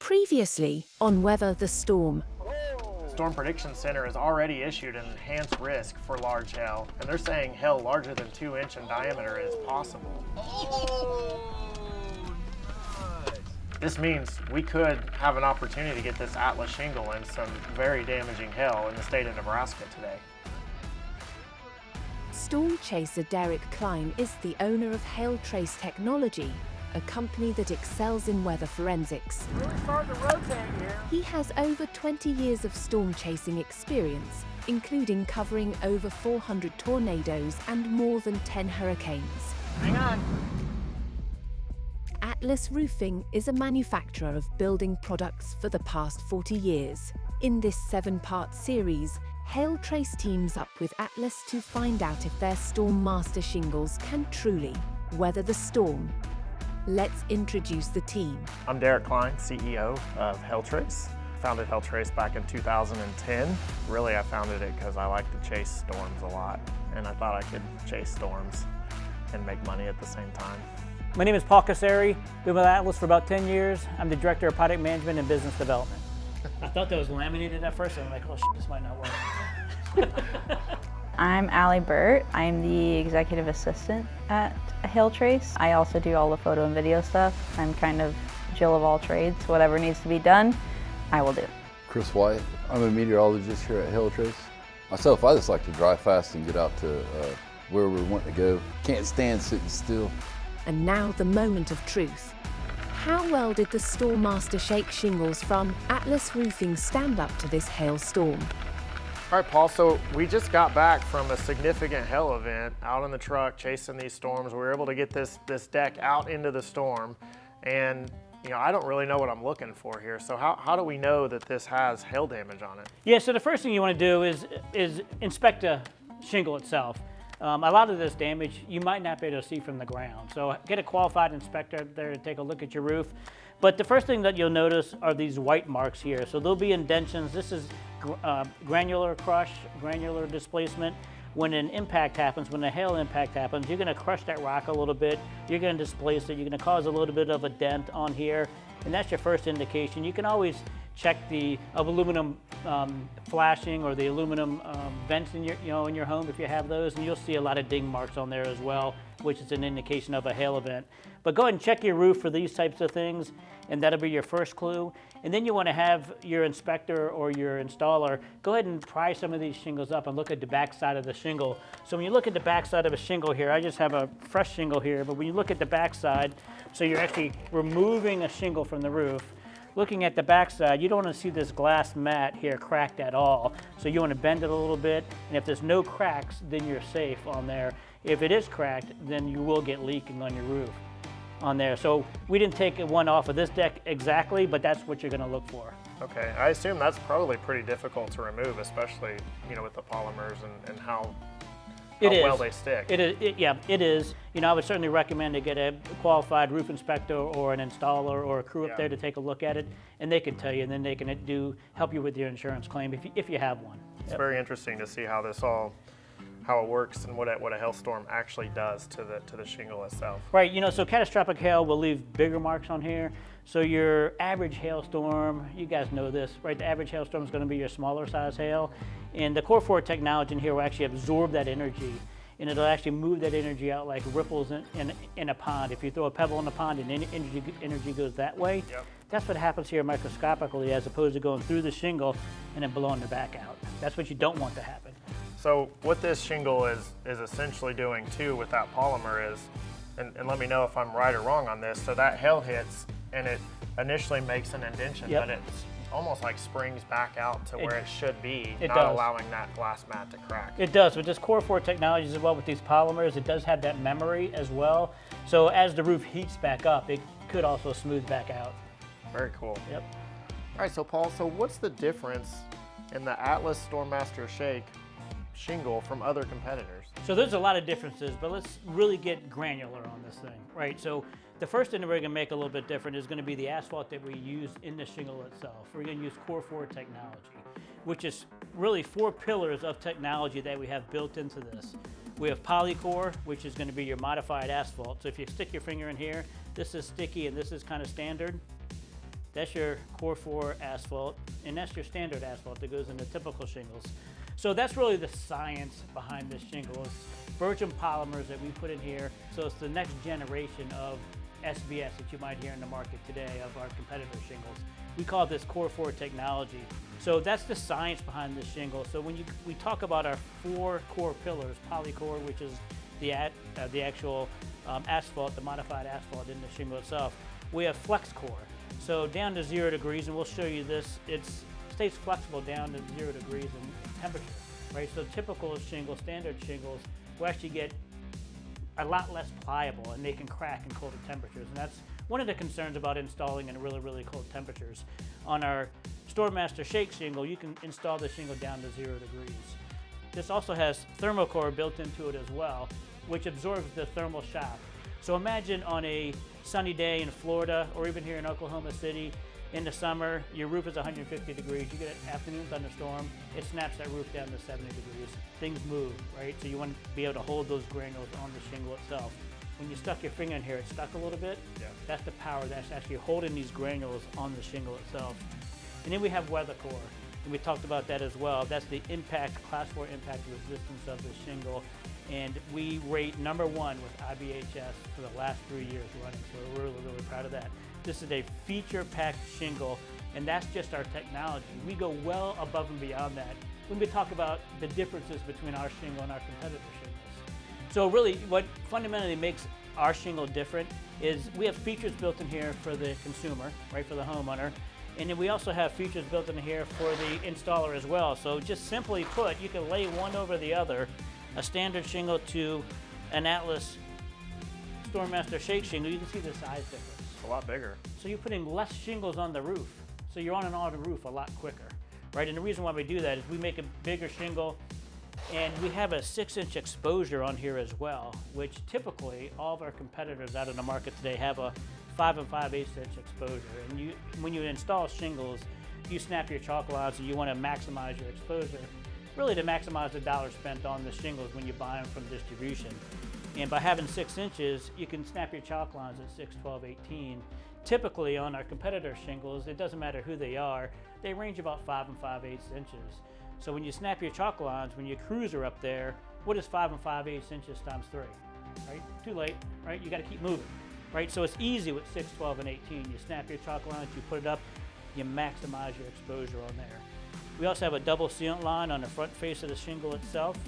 Previously on Weather the Storm. Storm Prediction Center has already issued an enhanced risk for large hail, and they're saying hail larger than 2 inches in diameter is possible. This means we could have an opportunity to get this Atlas shingle and some very damaging hail in the state of Nebraska today. Storm chaser Derek Klein is the owner of HailTrace Technology, a company that excels in weather forensics. Really starting to rotate here. He has over 20 years of storm chasing experience, including covering over 400 tornadoes and more than 10 hurricanes. Hang on. Atlas Roofing is a manufacturer of building products for the past 40 years. In this 7-part series, HailTrace teams up with Atlas to find out if their StormMaster shingles can truly weather the storm. Let's introduce the team. I'm Derek Klein, CEO of HailTrace. Founded HailTrace back in 2010. Really, I founded it because I like to chase storms a lot, and I thought I could chase storms and make money at the same time. My name is Paul Casari. Been with Atlas for about 10 years. I'm the Director of Product Management and Business Development. I thought that was laminated at first, and I'm like, oh shit, this might not work. I'm Allie Burt. I'm the Executive Assistant at HailTrace. I also do all the photo and video stuff. I'm kind of Jill of all trades. Whatever needs to be done, I will do. Chris White. I'm a meteorologist here at HailTrace. Myself, I just like to drive fast and get out to where we want to go. Can't stand sitting still. And now the moment of truth. How well did the StormMaster Shake shingles from Atlas Roofing stand up to this hailstorm? All right, Paul, so we just got back from a significant hail event out in the truck chasing these storms. We were able to get this deck out into the storm, and I don't really know what I'm looking for here. So how do we know that this has hail damage on it? Yeah, so the first thing you want to do is inspect the shingle itself. A lot of this damage you might not be able to see from the ground. So get a qualified inspector there to take a look at your roof. But the first thing that you'll notice are these white marks here. So there'll be indentions. This is granular crush, granular displacement. When an impact happens, when a hail impact happens, you're going to crush that rock a little bit. You're going to displace it. You're going to cause a little bit of a dent on here. And that's your first indication. You can always check the aluminum flashing or the aluminum vents in your home if you have those, and you'll see a lot of ding marks on there as well, which is an indication of a hail event. But go ahead and check your roof for these types of things, and that'll be your first clue. And then you want to have your inspector or your installer go ahead and pry some of these shingles up and look at the back side of the shingle. So when you look at the back side of a shingle here, I just have a fresh shingle here, but when you look at the back side, so you're actually removing a shingle from the roof. Looking at the backside, you don't want to see this glass mat here cracked at all. So you want to bend it a little bit, and if there's no cracks, then you're safe on there. If it is cracked, then you will get leaking on your roof on there. So we didn't take one off of this deck exactly, but that's what you're going to look for. Okay, I assume that's probably pretty difficult to remove, especially with the polymers and how well they stick. Yeah, it is. I would certainly recommend to get a qualified roof inspector or an installer or a crew up there to take a look at it, and they can tell you, and then they can help you with your insurance claim if you have one. It's very interesting to see how it works and what a hailstorm actually does to the shingle itself. Right. So catastrophic hail will leave bigger marks on here. So your average hailstorm, you guys know this, right? The average hailstorm is going to be your smaller size hail. And the Core4 Technology in here will actually absorb that energy, and it'll actually move that energy out like ripples in a pond. If you throw a pebble in a pond and energy goes that way, that's what happens here microscopically, as opposed to going through the shingle and then blowing the back out. That's what you don't want to happen. So what this shingle is essentially doing too with that polymer is, and let me know if I'm right or wrong on this, so that hail hits and it initially makes an indentation, but it's almost like springs back out to where it should be, not allowing that glass mat to crack. It does. With this Core4 Technology as well, with these polymers, it does have that memory as well. So as the roof heats back up, it could also smooth back out. Very cool. Yep. All right, so Paul, what's the difference in the Atlas StormMaster Shake shingle from other competitors? So there's a lot of differences, but let's really get granular on this thing, right? So the first thing that we're going to make a little bit different is going to be the asphalt that we use in the shingle itself. We're going to use Core4 Technology, which is really 4 pillars of technology that we have built into this. We have Polycore, which is going to be your modified asphalt. So if you stick your finger in here, this is sticky and this is kind of standard. That's your Core4 asphalt, and that's your standard asphalt that goes into typical shingles. So that's really the science behind this shingle. It's virgin polymers that we put in here. So it's the next generation of SBS that you might hear in the market today of our competitor shingles. We call this Core4 Technology. So that's the science behind this shingle. So when we talk about our 4 core pillars, polycore, which is the actual asphalt, the modified asphalt in the shingle itself, we have flex core. So down to 0 degrees, and we'll show you this, it stays flexible down to 0 degrees in temperature, right? So typical shingles, standard shingles, will actually get a lot less pliable and they can crack in colder temperatures. And that's one of the concerns about installing in really, really cold temperatures. On our StormMaster Shake shingle, you can install the shingle down to 0 degrees. This also has thermocore built into it as well, which absorbs the thermal shock. So imagine on a sunny day in Florida or even here in Oklahoma City in the summer, your roof is 150 degrees, you get an afternoon thunderstorm, it snaps that roof down to 70 degrees. Things move, right? So you want to be able to hold those granules on the shingle itself. When you stuck your finger in here, it stuck a little bit. Yeah. That's the power that's actually holding these granules on the shingle itself. And then we have weather core, and we talked about that as well. That's the impact, class 4 impact resistance of the shingle. And we rate #1 with IBHS for the last 3 years running, so we're really, really proud of that. This is a feature-packed shingle, and that's just our technology. We go well above and beyond that when we talk about the differences between our shingle and our competitor shingles. So really, what fundamentally makes our shingle different is we have features built in here for the consumer, right, for the homeowner, and then we also have features built in here for the installer as well. So just simply put, you can lay one over the other, a standard shingle to an Atlas StormMaster Shake shingle, you can see the size difference. It's a lot bigger. So you're putting less shingles on the roof. So you're on and off the roof a lot quicker, right? And the reason why we do that is we make a bigger shingle and we have a 6-inch exposure on here as well, which typically all of our competitors out in the market today have a 5 5/8 inch exposure. And when you install shingles, you snap your chalk lines and you want to maximize your exposure, really to maximize the dollar spent on the shingles when you buy them from distribution. And by having 6 inches, you can snap your chalk lines at 6, 12, 18. Typically on our competitor shingles, it doesn't matter who they are, they range about 5 5/8 inches. So when you snap your chalk lines, when your crews are up there, what is 5 5/8 inches times 3, right? Too late, right? You gotta keep moving, right? So it's easy with 6, 12, and 18. You snap your chalk lines, you put it up, you maximize your exposure on there. We also have a double sealant line on the front face of the shingle itself.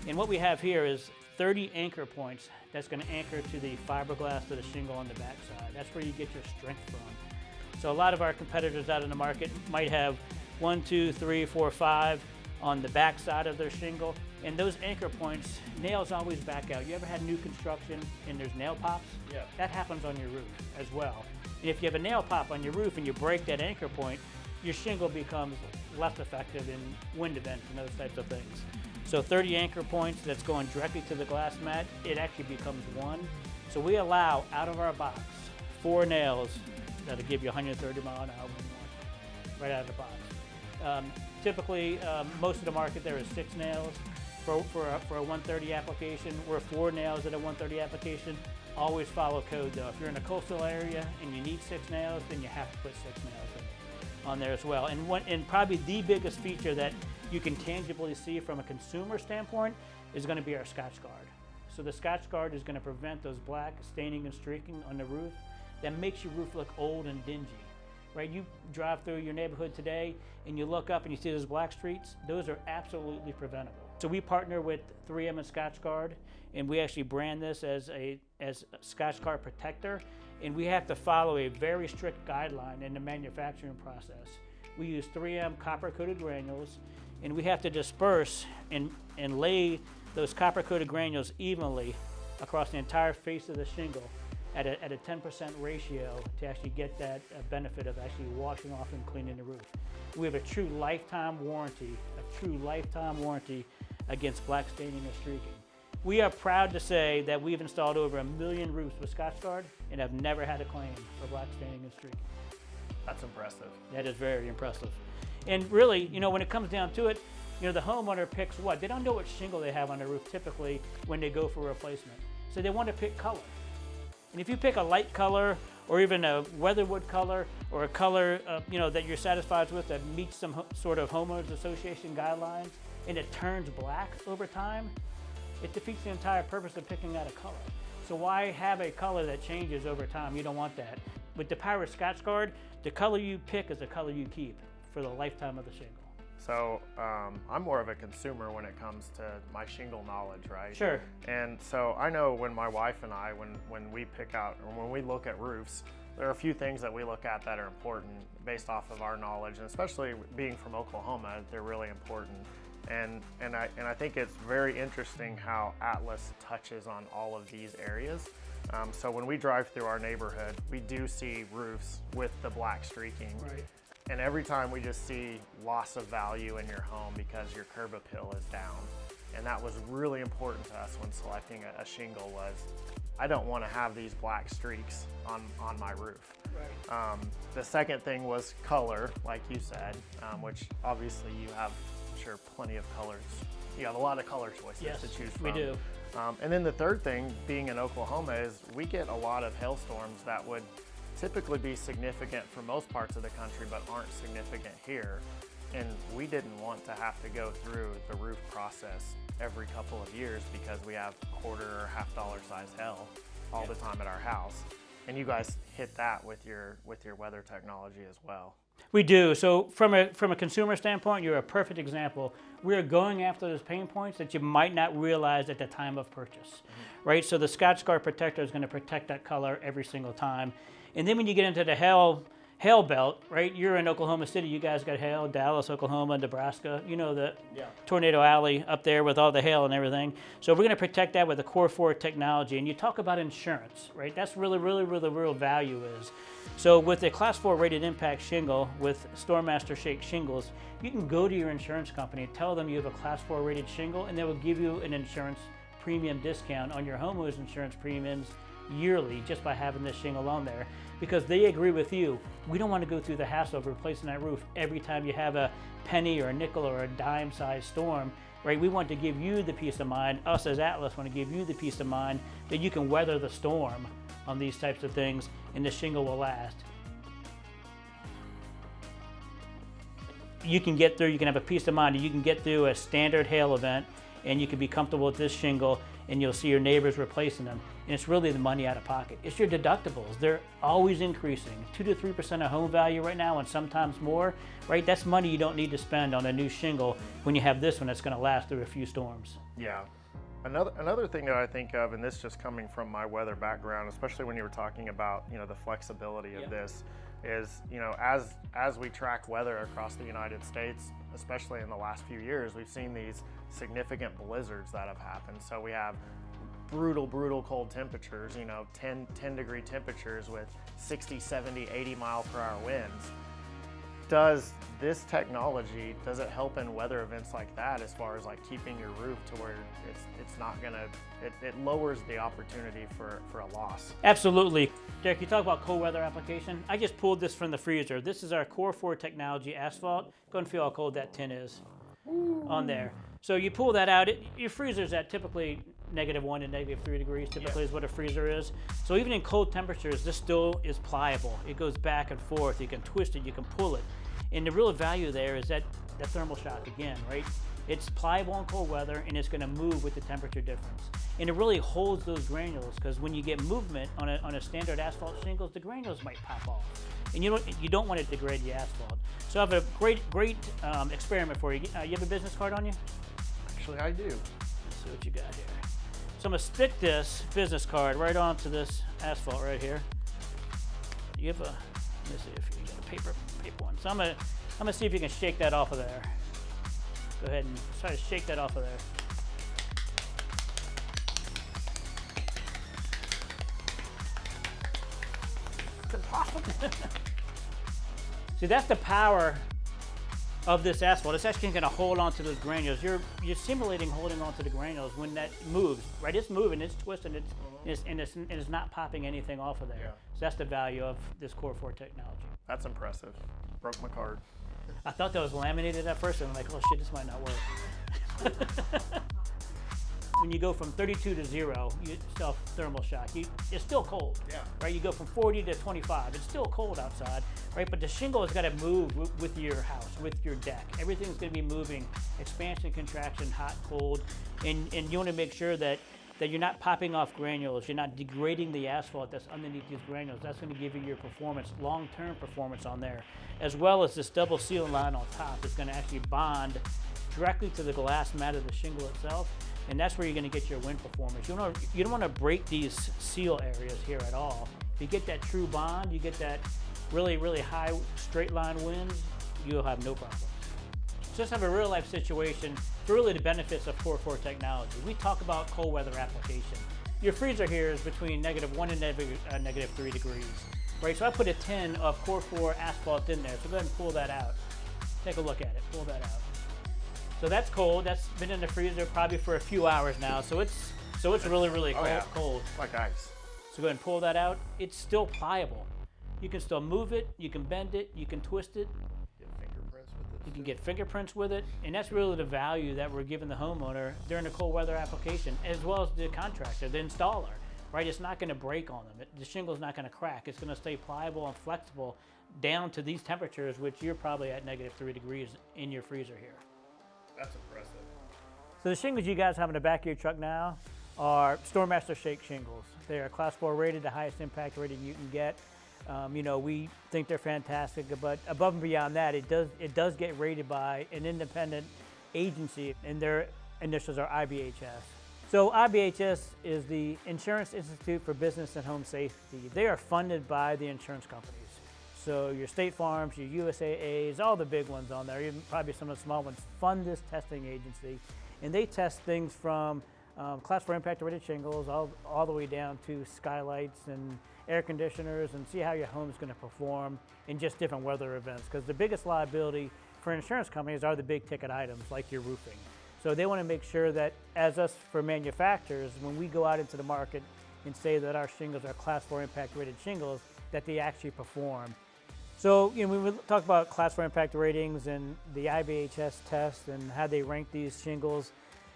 And what we have here is 30 anchor points that's going to anchor to the fiberglass to the shingle on the backside. That's where you get your strength from. So a lot of our competitors out in the market might have 1, 2, 3, 4, 5 on the backside of their shingle. And those anchor points, nails always back out. You ever had new construction and there's nail pops? Yeah. That happens on your roof as well. And if you have a nail pop on your roof and you break that anchor point, your shingle becomes less effective in wind events and those types of things. So 30 anchor points that's going directly to the glass mat, it actually becomes 1. So we allow out of our box 4 nails that'll give you 130 mile an hour wind, right out of the box. Typically, most of the market there is 6 nails for a 130 application. We're 4 nails at a 130 application. Always follow code though. If you're in a coastal area and you need 6 nails, then you have to put 6 nails on there as well. And probably the biggest feature that you can tangibly see from a consumer standpoint is going to be our Scotchgard. So the Scotchgard is going to prevent those black staining and streaking on the roof that makes your roof look old and dingy. Right? You drive through your neighborhood today and you look up and you see those black streaks, those are absolutely preventable. So we partner with 3M and Scotchgard, and we actually brand this as Scotchgard Protector, and we have to follow a very strict guideline in the manufacturing process. We use 3M copper-coated granules, and we have to disperse and lay those copper-coated granules evenly across the entire face of the shingle at a 10% ratio to actually get that benefit of actually washing off and cleaning the roof. We have a true lifetime warranty against black staining and streaking. We are proud to say that we've installed over 1 million roofs with Scotchgard and have never had a claim for black staining and streaking. That's impressive. That is very impressive. And really, when it comes down to it, the homeowner picks what? They don't know what shingle they have on their roof typically when they go for a replacement. So they want to pick color. And if you pick a light color or even a weatherwood color, or a color that you're satisfied with that meets some sort of homeowners association guidelines, and it turns black over time, it defeats the entire purpose of picking out a color. So why have a color that changes over time? You don't want that. With the power of Scotchgard, the color you pick is the color you keep for the lifetime of the shingle. So I'm more of a consumer when it comes to my shingle knowledge, right? Sure. And so I know when my wife and I, when we pick out, or when we look at roofs, there are a few things that we look at that are important based off of our knowledge, and especially being from Oklahoma, they're really important. And I think it's very interesting how Atlas touches on all of these areas. So when we drive through our neighborhood, we do see roofs with the black streaking. Right. And every time we just see loss of value in your home because your curb appeal is down. And that was really important to us when selecting a shingle was, I don't want to have these black streaks on my roof. Right. The second thing was color, like you said, which obviously you have, I'm sure, plenty of colors. You have a lot of color choices to choose from. We do. And then the third thing, being in Oklahoma, is we get a lot of hailstorms that would typically be significant for most parts of the country, but aren't significant here. And we didn't want to have to go through the roof process every couple of years because we have quarter or $half size hail all the time at our house. And you guys hit that with your weather technology as well. We do. So from a consumer standpoint, you're a perfect example. We're going after those pain points that you might not realize at the time of purchase, right? So the Scotchgard Protector is going to protect that color every single time. And then when you get into the hail belt, right? You're in Oklahoma City. You guys got hail, Dallas, Oklahoma, Nebraska. You know the Tornado Alley up there with all the hail and everything. So we're going to protect that with the Core4 technology. And you talk about insurance, right? That's really where the real value is. So with the Class 4 rated impact shingle with StormMaster Shake shingles, you can go to your insurance company and tell them you have a Class 4 rated shingle, and they will give you an insurance premium discount on your homeowner's insurance premiums yearly just by having this shingle on there, because they agree with you. We don't want to go through the hassle of replacing that roof every time you have a penny or a nickel or a dime sized storm, right? We want to give you the peace of mind, us as Atlas want to give you the peace of mind that you can weather the storm on these types of things, and the shingle will last. You can get through, you can have a peace of mind, and you can get through a standard hail event, and you can be comfortable with this shingle, and you'll see your neighbors replacing them. And it's really the money out of pocket. It's your deductibles. They're always increasing. 2 to 3% of home value right now, and sometimes more, right? That's money you don't need to spend on a new shingle when you have this one that's gonna last through a few storms. Yeah. Another thing that I think of, and this just coming from my weather background, especially when you were talking about, the flexibility of this, is, as we track weather across the United States, especially in the last few years, we've seen these significant blizzards that have happened. So we have brutal cold temperatures, 10 degree temperatures with 60, 70, 80 mile per hour winds. Does this technology, does it help in weather events like that, as far as like keeping your roof to where it's not gonna, it lowers the opportunity for a loss? Absolutely. Derek, you talk about cold weather application. I just pulled this from the freezer. This is our Core4 Technology asphalt. Go and feel how cold that tin is on there. So you pull that out, your freezer's at typically -1 to -3 degrees, typically is what a freezer is. So even in cold temperatures, this still is pliable. It goes back and forth. You can twist it, you can pull it. And the real value there is that the thermal shock again, right? It's pliable in cold weather, and it's gonna move with the temperature difference. And it really holds those granules, because when you get movement on a standard asphalt shingles, the granules might pop off. And you don't want to degrade the asphalt. So I have a great experiment for you. You have a business card on you? Actually, I do. Let's see what you got here. So I'm gonna stick this business card right onto this asphalt right here. You have a, let me see if you got a paper one. So I'm gonna see if you can shake that off of there. Go ahead and try to shake that off of there. It's impossible. See, that's the power of this asphalt. It's actually going to hold on to those granules. You're simulating holding on to the granules when that moves, right? It's moving, it's twisting, it's not popping anything off of there. Yeah. So that's the value of this Core4 technology. That's impressive. Broke my card. I thought that was laminated at first, and I'm like, oh shit, this might not work. when you go from 32 to 0, you still have thermal shock. It's still cold, right? You go from 40 to 25, it's still cold outside, right? But the shingle has got to move with your house, with your deck. Everything's going to be moving, expansion, contraction, hot, cold, and you want to make sure that you're not popping off granules, you're not degrading the asphalt that's underneath these granules. That's going to give you your performance, long-term performance on there, as well as this double seal line on top is going to actually bond directly to the glass mat of the shingle itself, and that's where you're going to get your wind performance. You don't want to break these seal areas here at all. If you get that true bond, you get that really, really high straight line winds, you'll have no problems. Just have a real life situation for really the benefits of Core4 technology. We talk about cold weather application. Your freezer here is between -1 and -3 degrees, right? So I put a tin of Core4 asphalt in there. So go ahead and pull that out. Take a look at it, pull that out. So that's cold, that's been in the freezer probably for a few hours now. So it's really, really cold. Like ice. So go ahead and pull that out. It's still pliable. You can still move it, you can bend it, you can twist it. You can get fingerprints with it, and that's really the value that we're giving the homeowner during the cold weather application, as well as the contractor, the installer, right? It's not going to break on them. The shingle's not going to crack. It's going to stay pliable and flexible down to these temperatures, which you're probably at -3 degrees in your freezer here. That's impressive. So the shingles you guys have in the back of your truck now are StormMaster Shake shingles. They are Class 4 rated, the highest impact rating you can get. We think they're fantastic, but above and beyond that, it does get rated by an independent agency, and their initials are IBHS. So IBHS is the Insurance Institute for Business and Home Safety. They are funded by the insurance companies. So your State Farms, your USAAs, all the big ones on there, even probably some of the small ones, fund this testing agency. And they test things from Class 4 impact rated shingles all the way down to skylights and air conditioners, and see how your home's going to perform in just different weather events. Because the biggest liability for insurance companies are the big ticket items like your roofing. So they want to make sure that, as us for manufacturers, when we go out into the market and say that our shingles are Class 4 impact rated shingles, that they actually perform. So when we talk about Class 4 impact ratings and the IBHS test and how they rank these shingles,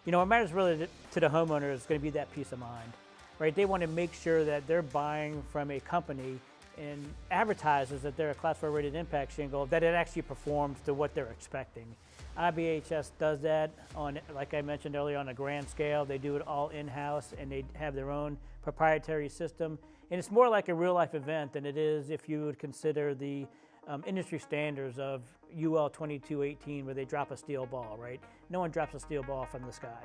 what matters really to the homeowner is going to be that peace of mind, right? They want to make sure that they're buying from a company and advertises that they're a Class 4 rated impact shingle, that it actually performs to what they're expecting. IBHS does that on, like I mentioned earlier, on a grand scale. They do it all in-house, and they have their own proprietary system. And it's more like a real-life event than it is if you would consider the industry standards of UL 2218, where they drop a steel ball, right? No one drops a steel ball from the sky.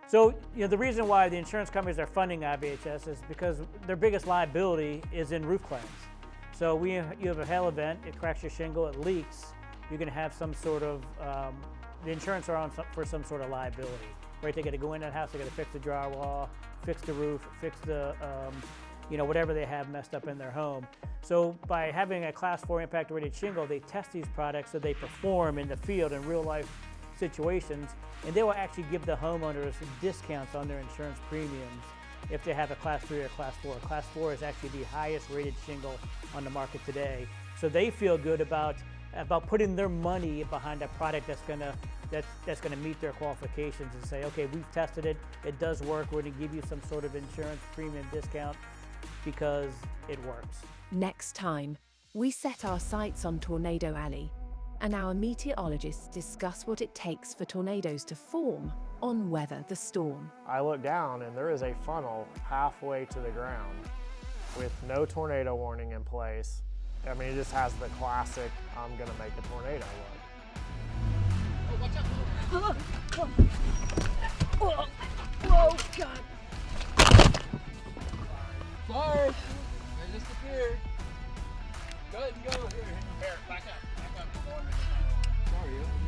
So the reason why the insurance companies are funding IBHS is because their biggest liability is in roof claims. So you have a hail event, it cracks your shingle, it leaks, you're going to have some sort of, the insurance are on for some sort of liability, right? They got to go in that house, they got to fix the drywall, fix the roof, fix the, whatever they have messed up in their home. So by having a Class 4 impact rated shingle, they test these products so they perform in the field in real life situations, and they will actually give the homeowners discounts on their insurance premiums if they have a Class 3 or Class 4. Class 4 is actually the highest rated shingle on the market today. So they feel good about putting their money behind a product that's gonna meet their qualifications and say, okay, we've tested it, it does work, we're gonna give you some sort of insurance premium discount because it works. Next time, we set our sights on Tornado Alley, and our meteorologists discuss what it takes for tornadoes to form on Weather the Storm. I look down and there is a funnel halfway to the ground with no tornado warning in place. I mean, it just has the classic, I'm gonna make a tornado look. Oh, watch out! Whoa, God! Sorry, they just appeared. Go ahead and go here. Here, back up. Sorry.